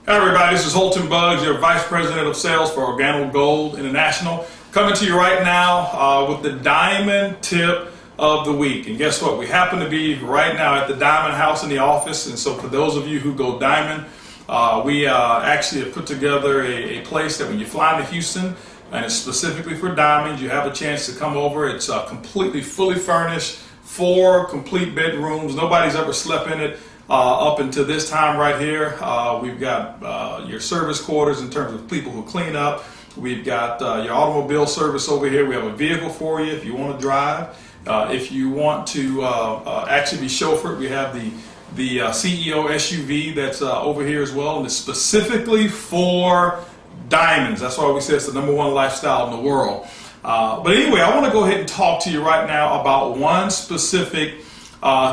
Hi everybody, this is Holton Buggs, your Vice President of Sales for Organo Gold International, coming to you right now with the Diamond Tip of the Week. And guess what? We happen to be right now at the Diamond House in the office, and so for those of you who go Diamond, we actually have put together a place that when you fly into Houston, and it's specifically for diamonds, you have a chance to come over. It's completely fully furnished, 4 complete bedrooms. Nobody's ever slept in it up until this time right here. We've got your service quarters in terms of people who clean up. We've got your automobile service over here. We have a vehicle for you if you want to drive. If you want to actually be chauffeured, we have the CEO SUV that's over here as well, and it's specifically for diamonds. That's why we say it's the #1 lifestyle in the world. But anyway, I want to go ahead and talk to you right now about one specific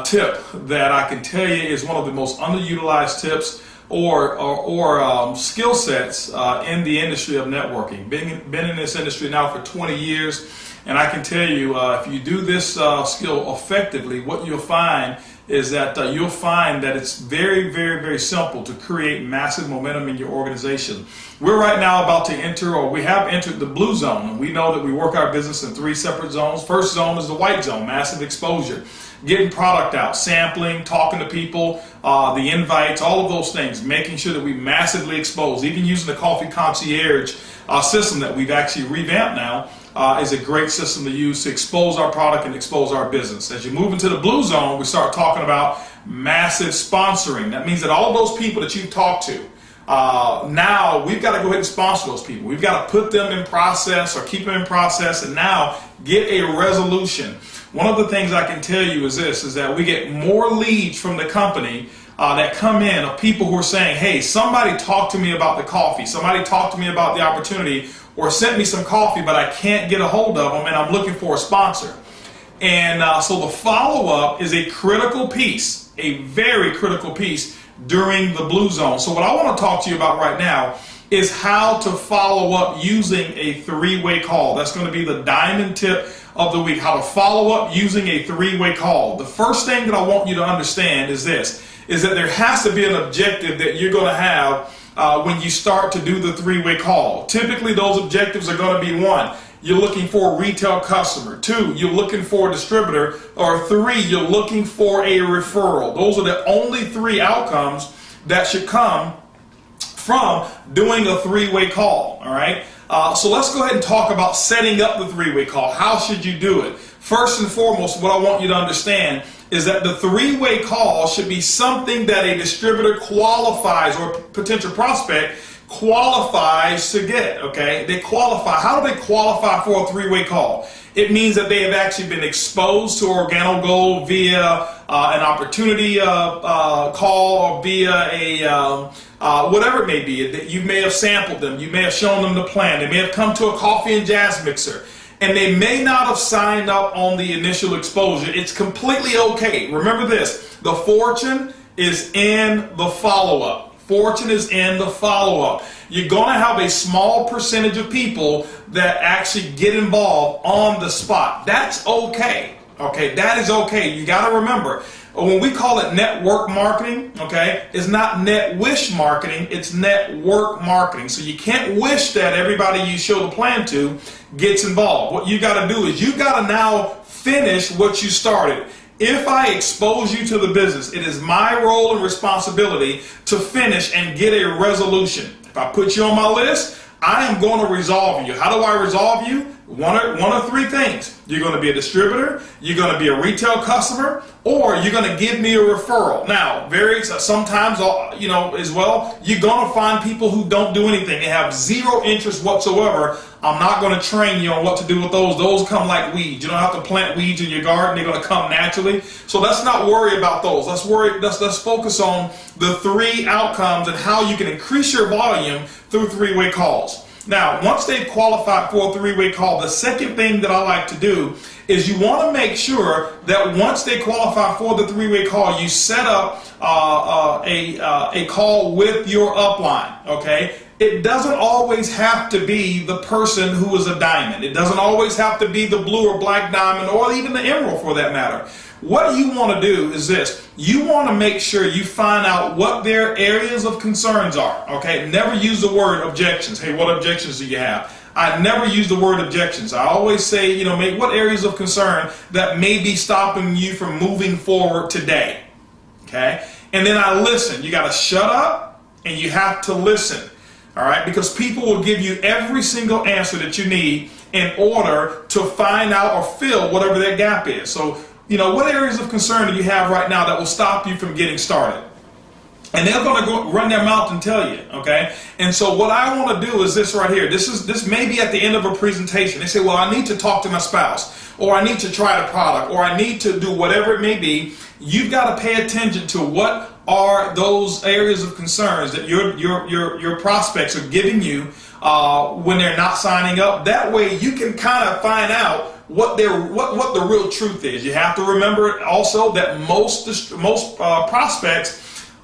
tip that I can tell you is one of the most underutilized tips or skill sets in the industry of networking. Been in this industry now for 20 years, and I can tell you if you do this skill effectively, what you'll find is that you'll find that it's very, very, very simple to create massive momentum in your organization. We're right now about to enter, or we have entered, the blue zone, and we know that we work our business in 3 separate zones. First zone is the white zone, massive exposure, getting product out, sampling, talking to people, the invites, all of those things, making sure that we massively expose, even using the coffee concierge system that we've actually revamped now. Is a great system to use to expose our product and expose our business. As you move into the blue zone, we start talking about massive sponsoring. That means that all of those people that you've talked to, now we've got to go ahead and sponsor those people. We've got to put them in process or keep them in process and now get a resolution. One of the things I can tell you is this, is that we get more leads from the company that come in of people who are saying, hey, somebody talked to me about the coffee, somebody talked to me about the opportunity, or sent me some coffee, but I can't get a hold of them and I'm looking for a sponsor. And so the follow-up is a critical piece, a very critical piece during the blue zone. So what I want to talk to you about right now is how to follow up using a 3-way call. That's going to be the diamond tip of the week, how to follow up using a 3-way call. The first thing that I want you to understand is this, is that there has to be an objective that you're going to have when you start to do the 3-way call. Typically those objectives are going to be 1, you're looking for a retail customer, 2, you're looking for a distributor, or 3, you're looking for a referral. Those are the only 3 outcomes that should come from doing a 3-way call. All right. So let's go ahead and talk about setting up the 3-way call. How should you do it? First and foremost, what I want you to understand is that the 3-way call should be something that a distributor qualifies, or potential prospect qualifies to get. Okay, they qualify. How do they qualify for a 3-way call? It means that they have actually been exposed to Organo Gold via an opportunity call, or via a whatever it may be. You may have sampled them, you may have shown them the plan, they may have come to a coffee and jazz mixer, and they may not have signed up on the initial exposure. It's completely okay. Remember this, the fortune is in the follow-up. Fortune is in the follow-up. You're going to have a small percentage of people that actually get involved on the spot. That's okay. Okay, that is okay. You got to remember, when we call it network marketing, okay, it's not net wish marketing, it's network marketing. So you can't wish that everybody you show the plan to gets involved. What you got to do is you got to now finish what you started. If I expose you to the business, it is my role and responsibility to finish and get a resolution. If I put you on my list, I am going to resolve you. How do I resolve you? One or 3 things. You're going to be a distributor, you're going to be a retail customer, or you're going to give me a referral. Now, sometimes, you know, as well, you're going to find people who don't do anything. They have 0 interest whatsoever. I'm not going to train you on what to do with those. Those come like weeds. You don't have to plant weeds in your garden. They're going to come naturally. So let's not worry about those. Let's focus on the 3 outcomes and how you can increase your volume through 3-way calls. Now, once they've qualified for a 3-way call, the second thing that I like to do is you want to make sure that once they qualify for the 3-way call, you set up a call with your upline, okay? it doesn't always have to be the person who is a diamond. It doesn't always have to be the blue or black diamond, or even the emerald for that matter. What you want to do is this. You want to make sure you find out what their areas of concerns are. Okay? Never use the word objections. Hey, what objections do you have? I never use the word objections. I always say, you know, what areas of concern that may be stopping you from moving forward today. Okay? And then I listen. You got to shut up and you have to listen. All right? Because people will give you every single answer that you need in order to find out or fill whatever that gap is. So, you know, what areas of concern do you have right now that will stop you from getting started? And they're going to go run their mouth and tell you, okay? And so what I want to do is this right here. This may be at the end of a presentation. They say, well, I need to talk to my spouse, or I need to try the product, or I need to do whatever it may be. You've got to pay attention to what are those areas of concerns that your prospects are giving you when they're not signing up. That way you can kind of find out what the real truth is. You have to remember also that most prospects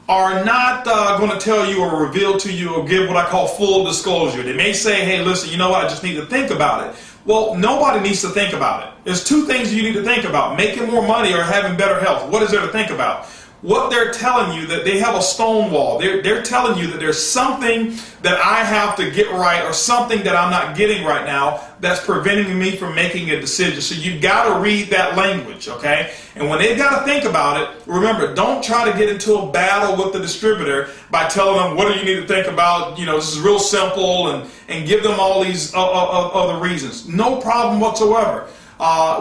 are not going to tell you or reveal to you or give what I call full disclosure. They may say, hey, listen, you know what, I just need to think about it. Well, nobody needs to think about it. There's two things you need to think about: making more money or having better health. What is there to think about? What they're telling you, that they have a stone wall. They're telling you that there's something that I have to get right, or something that I'm not getting right now that's preventing me from making a decision. So you've got to read that language, okay? And when they've got to think about it, remember, don't try to get into a battle with the distributor by telling them, what do you need to think about? You know, this is real simple, and give them all these other reasons. No problem whatsoever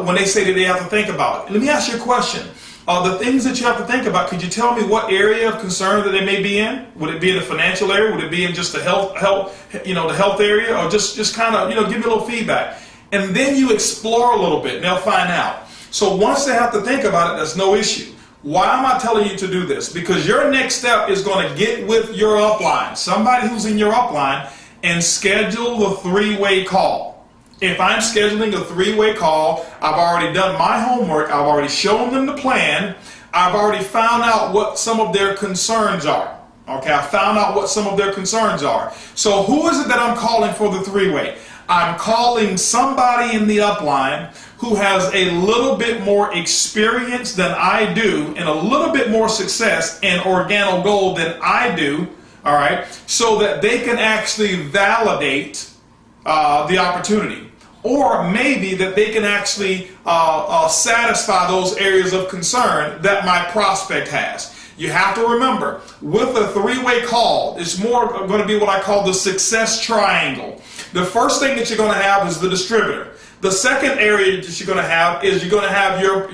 when they say that they have to think about it. Let me ask you a question. The things that you have to think about, could you tell me what area of concern that they may be in? Would it be in the financial area? Would it be in just the health area? Or just kind of, give me a little feedback. And then you explore a little bit and they'll find out. So once they have to think about it, that's no issue. Why am I telling you to do this? Because your next step is going to get with your upline, somebody who's in your upline, and schedule the three-way call. If I'm scheduling a three-way call, I've already done my homework, I've already shown them the plan, I've already found out what some of their concerns are. Okay, I found out what some of their concerns are. So who is it that I'm calling for the three-way? I'm calling somebody in the upline who has a little bit more experience than I do, and a little bit more success in Organo Gold than I do, all right, so that they can actually validate the opportunity. Or maybe that they can actually satisfy those areas of concern that my prospect has. You have to remember, with a three-way call, it's more going to be what I call the success triangle. The first thing that you're going to have is the distributor. The second area that you're going to have is you're going to have your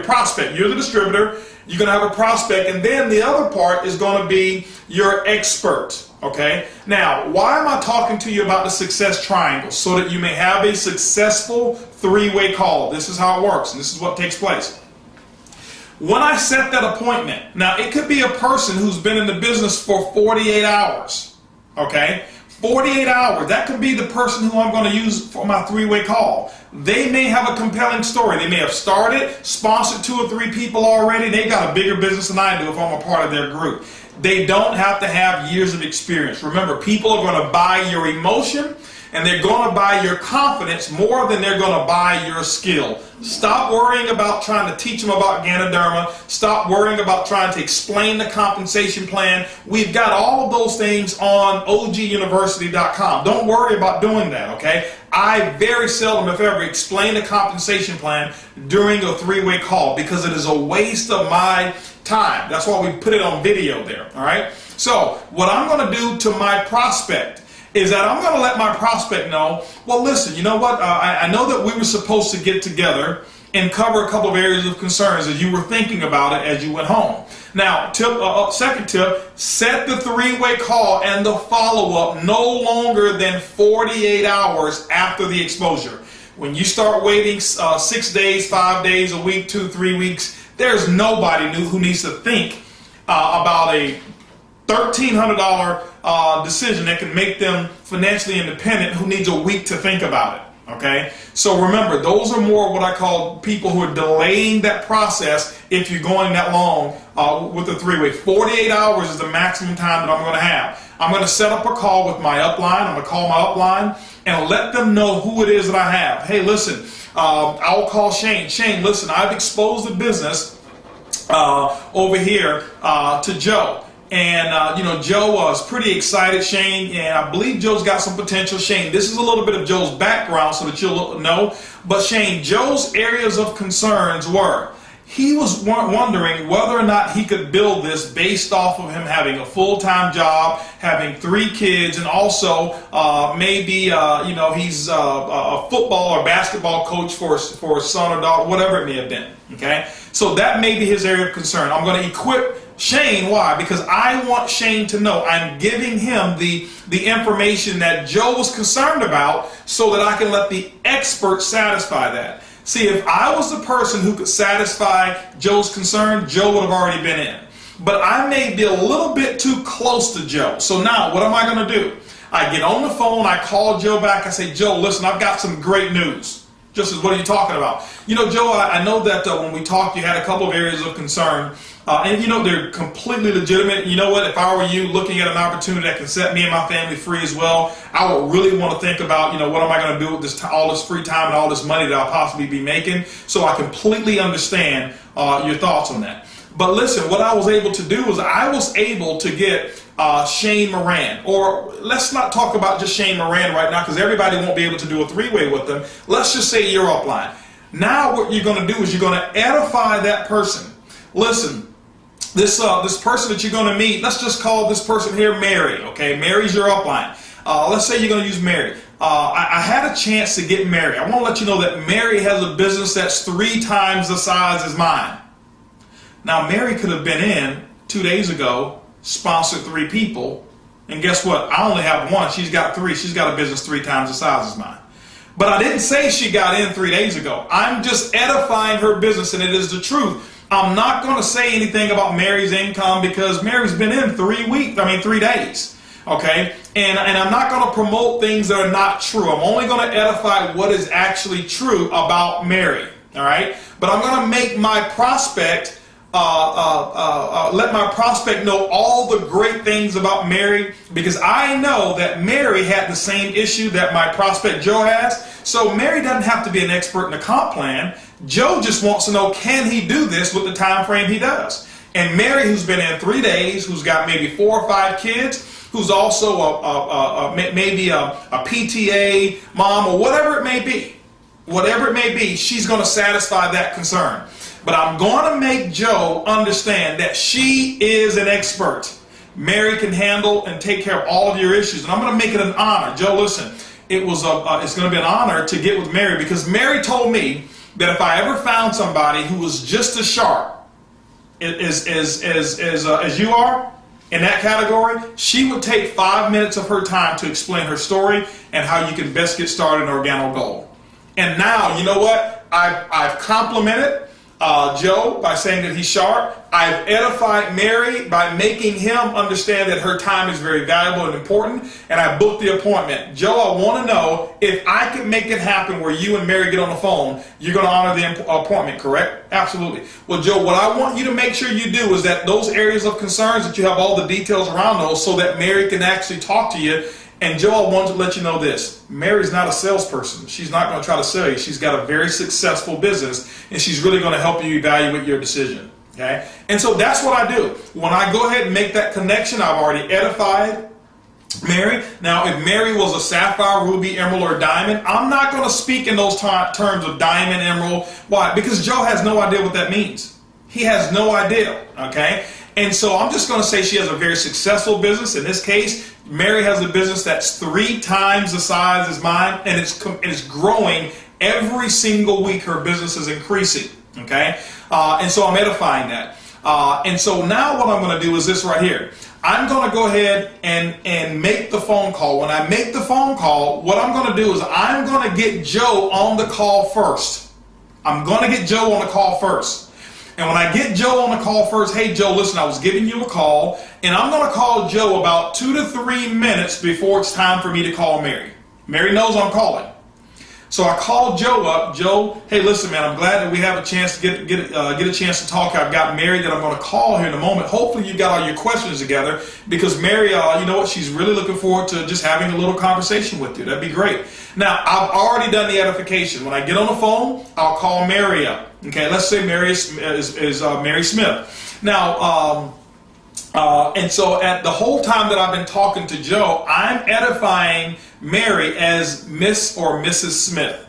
prospect. You're the distributor. You're going to have a prospect, and then the other part is going to be your expert. Okay? Now, why am I talking to you about the success triangle? So that you may have a successful three-way call. This is how it works, and this is what takes place. When I set that appointment, now it could be a person who's been in the business for 48 hours. Okay? 48 hours. That could be the person who I'm going to use for my three-way call. They may have a compelling story. They may have started, sponsored 2 or 3 people already. They got a bigger business than I do if I'm a part of their group. They don't have to have years of experience. Remember, people are going to buy your emotion, and they're going to buy your confidence more than they're going to buy your skill. Stop worrying about trying to teach them about Ganoderma. Stop worrying about trying to explain the compensation plan. We've got all of those things on oguniversity.com. Don't worry about doing that, okay? I very seldom, if ever, explain the compensation plan during a three-way call because it is a waste of my time. That's why we put it on video there, all right? So what I'm going to do to my prospect is that I'm going to let my prospect know, well, listen, you know what? I know that we were supposed to get together and cover a couple of areas of concerns as you were thinking about it as you went home. Now, second tip, set the three-way call and the follow-up no longer than 48 hours after the exposure. When you start waiting 6 days, 5 days, a week, 2, 3 weeks, there's nobody who needs to think about a $1,300 decision that can make them financially independent who needs a week to think about it. Okay, so remember, those are more what I call people who are delaying that process if you're going that long with the three-way. 48 hours is the maximum time that I'm going to have. I'm going to set up a call with my upline. I'm going to call my upline and let them know who it is that I have. Hey, listen, I'll call Shane. Shane, listen, I've exposed the business over here to Joe. And, you know, Joe was pretty excited, Shane, and I believe Joe's got some potential. Shane, this is a little bit of Joe's background so that you'll know. But, Shane, Joe's areas of concerns were he was wondering whether or not he could build this based off of him having a full-time job, having 3 kids, and also maybe, you know, he's a football or basketball coach for his son or daughter, whatever it may have been. Okay, so that may be his area of concern. I'm going to equip Shane. Why? Because I want Shane to know I'm giving him the information that Joe was concerned about so that I can let the expert satisfy that. See, if I was the person who could satisfy Joe's concern, Joe would have already been in. But I may be a little bit too close to Joe. So now what am I going to do? I get on the phone, I call Joe back, I say, Joe, listen, I've got some great news. Just as, what are you talking about? You know, Joe, I know that when we talked, you had a couple of areas of concern. And, you know, they're completely legitimate. You know what? If I were you looking at an opportunity that can set me and my family free as well, I would really want to think about, you know, what am I going to do with this all this free time and all this money that I'll possibly be making? So I completely understand your thoughts on that. But listen, what I was able to do was I was able to get Shane Moran, or let's not talk about just Shane Moran right now because everybody won't be able to do a three-way with them. Let's just say you're upline. Now what you're going to do is you're going to edify that person. Listen, this person that you're going to meet, let's just call this person here Mary. Okay, Mary's your upline. Let's say you're going to use Mary. I had a chance to get Mary. I want to let you know that Mary has a business that's 3 times the size as mine. Now, Mary could have been in 2 days ago, sponsored 3 people, and guess what? I only have 1. She's got 3. She's got a business 3 times the size as mine. But I didn't say she got in 3 days ago. I'm just edifying her business, and it is the truth. I'm not going to say anything about Mary's income because Mary's been in 3 days. Okay? And I'm not going to promote things that are not true. I'm only going to edify what is actually true about Mary. All right? But I'm going to make my prospect let my prospect know all the great things about Mary, because I know that Mary had the same issue that my prospect Joe has. So Mary doesn't have to be an expert in the comp plan. Joe just wants to know, can he do this with the time frame he does? And Mary, who's been in 3 days, who's got maybe 4 or 5 kids, who's also maybe a PTA mom or whatever it may be, she's going to satisfy that concern. But I'm going to make Joe understand that she is an expert. Mary can handle and take care of all of your issues. And I'm going to make it an honor. Joe, listen, it's going to be an honor to get with Mary, because Mary told me that if I ever found somebody who was just as sharp as you are in that category, she would take 5 minutes of her time to explain her story and how you can best get started in Organo Gold. And now, you know what? I've complimented Joe by saying that he's sharp. I've edified Mary by making him understand that her time is very valuable and important, and I booked the appointment. Joe, I want to know if I could make it happen where you and Mary get on the phone, you're going to honor the appointment, correct? Absolutely. Well, Joe, what I want you to make sure you do is that those areas of concerns, that you have all the details around those so that Mary can actually talk to you. And Joe, I wanted to let you know this. Mary's not a salesperson. She's not going to try to sell you. She's got a very successful business, and she's really going to help you evaluate your decision. Okay? And so that's what I do. When I go ahead and make that connection, I've already edified Mary. Now, if Mary was a sapphire, ruby, emerald, or diamond, I'm not going to speak in those terms of diamond, emerald. Why? Because Joe has no idea what that means. He has no idea. Okay? And so I'm just going to say she has a very successful business. In this case, Mary has a business that's 3 times the size as mine, and it's growing every single week. Her business is increasing. Okay? And so I'm edifying that. And so now what I'm going to do is this right here. I'm going to go ahead and make the phone call. When I make the phone call, what I'm going to do is I'm going to get Joe on the call first. I'm going to get Joe on the call first. And when I get Joe on the call first, hey, Joe, listen, I was giving you a call, and I'm going to call Joe about 2 to 3 minutes before it's time for me to call Mary. Mary knows I'm calling. So I called Joe up. Joe, hey, listen, man, I'm glad that we have a chance to get a chance to talk. I've got Mary that I'm going to call here in a moment. Hopefully you got all your questions together, because Mary, you know what, she's really looking forward to just having a little conversation with you. That'd be great. Now, I've already done the edification. When I get on the phone, I'll call Mary up. Okay, let's say Mary is Mary Smith. Now, and so at the whole time that I've been talking to Joe, I'm edifying Mary as Miss or Mrs. Smith.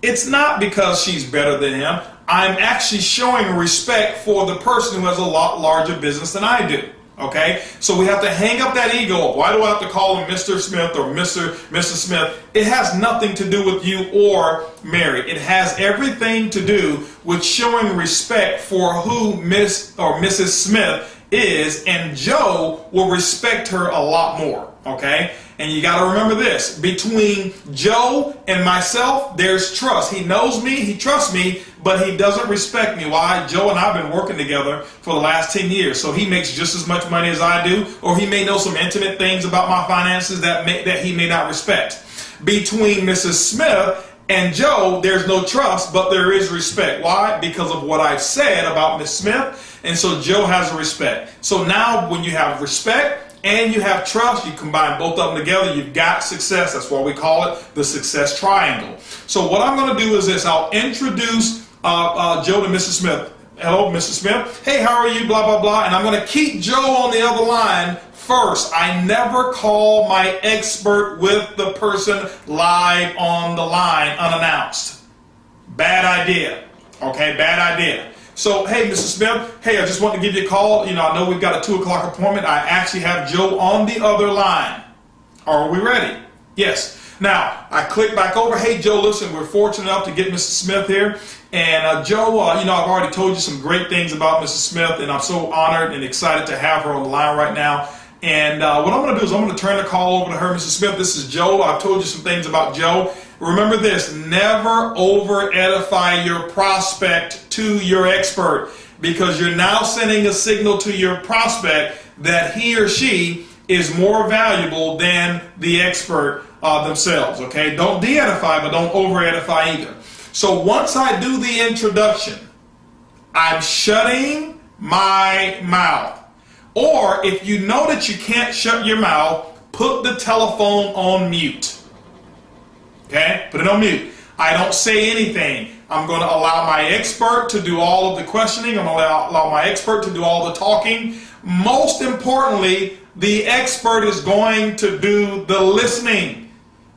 It's not because she's better than him. I'm actually showing respect for the person who has a lot larger business than I do. Okay? So we have to hang up that ego. Why do I have to call him Mr. Smith or Mrs. Smith? It has nothing to do with you or Mary. It has everything to do with showing respect for who Miss or Mrs. Smith is, and Joe will respect her a lot more. Okay? And you got to remember this, between Joe and myself, there's trust. He knows me, he trusts me, but he doesn't respect me. Why? Joe and I have been working together for the last 10 years, so he makes just as much money as I do, or he may know some intimate things about my finances that he may not respect. Between Mrs. Smith and Joe, there's no trust, but there is respect. Why? Because of what I've said about Miss Smith, and so Joe has a respect. So now when you have respect and you have trust, you combine both of them together, you've got success. That's why we call it the success triangle. So what I'm going to do is this. I'll introduce Joe to Mrs. Smith. Hello, Mrs. Smith. Hey, how are you? Blah, blah, blah. And I'm going to keep Joe on the other line first. I never call my expert with the person live on the line unannounced. Bad idea. Okay, bad idea. So, hey, Mrs. Smith, hey, I just want to give you a call. You know, I know we've got a 2 o'clock appointment. I actually have Joe on the other line. Are we ready? Yes. Now, I click back over. Hey, Joe, listen, we're fortunate enough to get Mrs. Smith here. And Joe, you know, I've already told you some great things about Mrs. Smith, and I'm so honored and excited to have her on the line right now. And what I'm going to do is I'm going to turn the call over to her. Mrs. Smith, this is Joe. I've told you some things about Joe. Remember this, never over-edify your prospect to your expert, because you're now sending a signal to your prospect that he or she is more valuable than the expert themselves, okay? Don't de-edify, but don't over-edify either. So once I do the introduction, I'm shutting my mouth. Or if you know that you can't shut your mouth, put the telephone on mute. Okay? Put it on mute. I don't say anything. I'm going to allow my expert to do all of the questioning. I'm going to allow my expert to do all the talking. Most importantly, the expert is going to do the listening.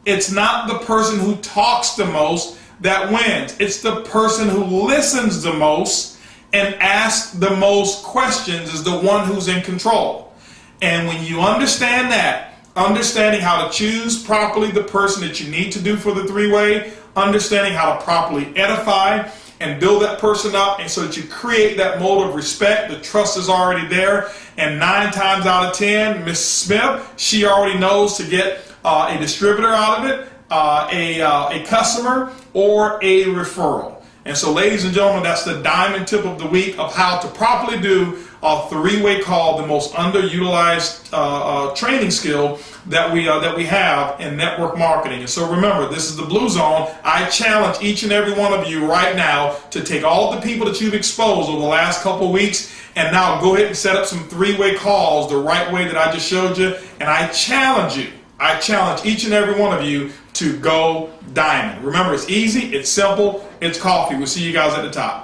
It's not the person who talks the most that wins. It's the person who listens the most and asks the most questions is the one who's in control. And when you understand that, understanding how to choose properly the person that you need to do for the three-way, understanding how to properly edify and build that person up, and so that you create that mode of respect, the trust is already there, and 9 times out of 10, Miss Smith, she already knows to get a distributor out of it, a customer, or a referral. And so, ladies and gentlemen, that's the diamond tip of the week of how to properly do a three-way call, the most underutilized training skill that we have in network marketing. And so remember, this is the Blue Zone. I challenge each and every one of you right now to take all of the people that you've exposed over the last couple weeks and now go ahead and set up some three-way calls the right way that I just showed you. And I challenge you. I challenge each and every one of you to go diamond. Remember, it's easy, it's simple, it's coffee. We'll see you guys at the top.